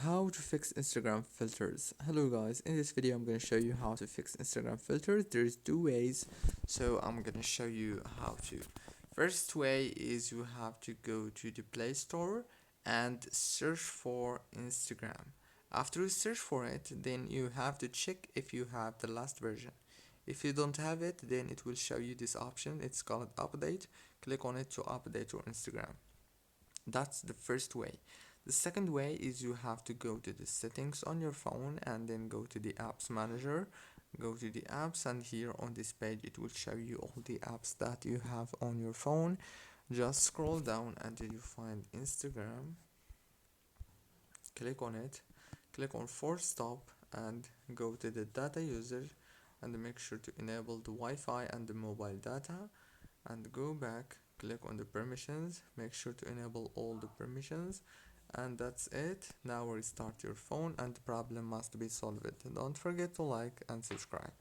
How to fix Instagram filters. Hello guys, in this video I'm going to show you how to fix Instagram filters. There's two ways, so I'm going to show you how to. First way is you have to go to the Play Store and search for Instagram. After you search for it, then you have to check if you have the last version. If you don't have it, then it will show you this option. It's called update. Click on it to update your Instagram. That's the first way. The second way is you have to go to the settings on your phone and then go to the apps manager. Go to the apps, and here on this page it will show you all the apps that you have on your phone. Just scroll down until you find Instagram. Click on it. Click on force stop and go to the data user and make sure to enable the Wi-Fi and the mobile data, and go back, click on the permissions, make sure to enable all the permissions, and that's it. Now restart your phone and the problem must be solved. Don't forget to like and subscribe.